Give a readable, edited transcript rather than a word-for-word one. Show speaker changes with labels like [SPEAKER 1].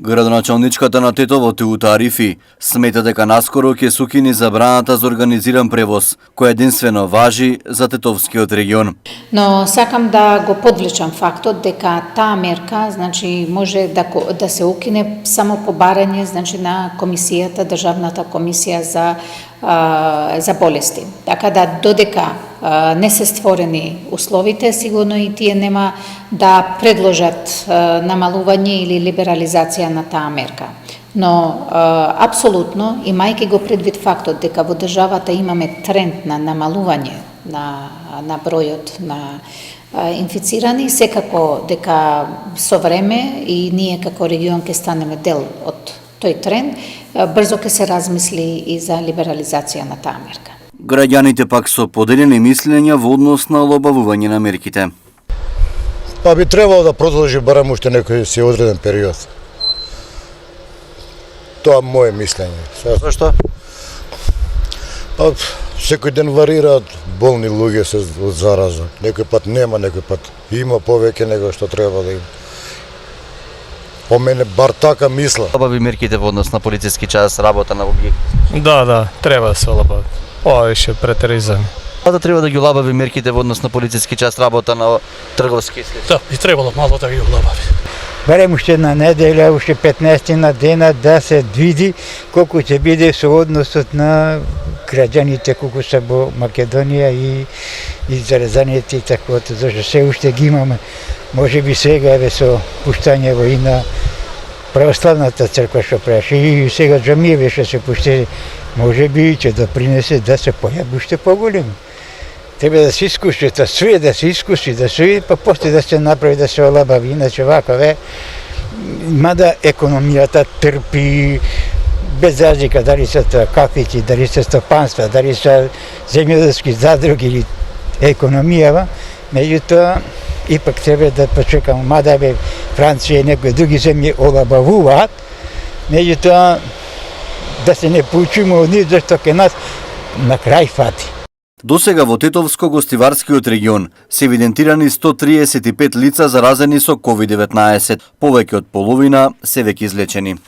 [SPEAKER 1] Градоначалничката на Тетово Теута Арифи смета дека наскоро ќе се укине забраната за организиран превоз, која единствено важи за Тетовскиот регион.
[SPEAKER 2] Но сакам да го подвлечам фактот дека таа мерка, значи, може да се укине само по барање, значи, на комисијата, државната комисија за болести. Така да додека не се створени условите, сигурно и тие нема да предложат намалување или либерализација на таа мерка. Но апсолутно, имајќи го предвид фактот дека во државата имаме тренд на намалување на бројот на инфицирани, секако дека со време и ние како регион ќе станеме дел од тој тренд, брзо ќе се размисли и за либерализација на таа мерка.
[SPEAKER 1] Граѓаните пак со поделени мислења во однос на олабавување на мерките.
[SPEAKER 3] Па би требало да продолжи барем уште некој си одреден период. Тоа е моје мислење.
[SPEAKER 1] Зашто?
[SPEAKER 3] Па секој ден варираат болни луѓе се од зараза. Некој пат нема, некој пат има повеќе него што треба да има. По мене бар така мисла.
[SPEAKER 1] Олабави мерките во однос на полициски час, работа на објект.
[SPEAKER 4] Да, треба да се олабави. Ова више претеризам.
[SPEAKER 1] Да треба да ги олабави мерките во однос на полициски час, работа на трговски и слично.
[SPEAKER 4] Да, би требало мало да ги олабави.
[SPEAKER 5] Барем уште една неделја, уште 15 на дена да се види колку ќе биде со односот на граѓаните колку се во Македонија и заразаните и таквото, зашто се уште ги имаме. Може би сега еве со пуштање во и на православната црква што праше и сега џамиеве што се пуштени, може би ќе допринесе да се појави уште поголем. Треба да се искуши, да свие да се искуши, да се види, па после да се направи, да се олабави, иначе вакаве, мада економијата трпи, без разлика дали се тоа кафици, дали се стопанства, дали се земјоделски задруги или економијава, меѓутоа, ипак треба да почекам, мада бе Франција и некои други земји олабавуваат, меѓутоа, да се не поучиме од нив, зашто ке нас на крај фати.
[SPEAKER 1] Досега во Тетовско-гостиварскиот регион се евидентирани 135 лица заразени со COVID-19, повеќе од половина се веќе излечени.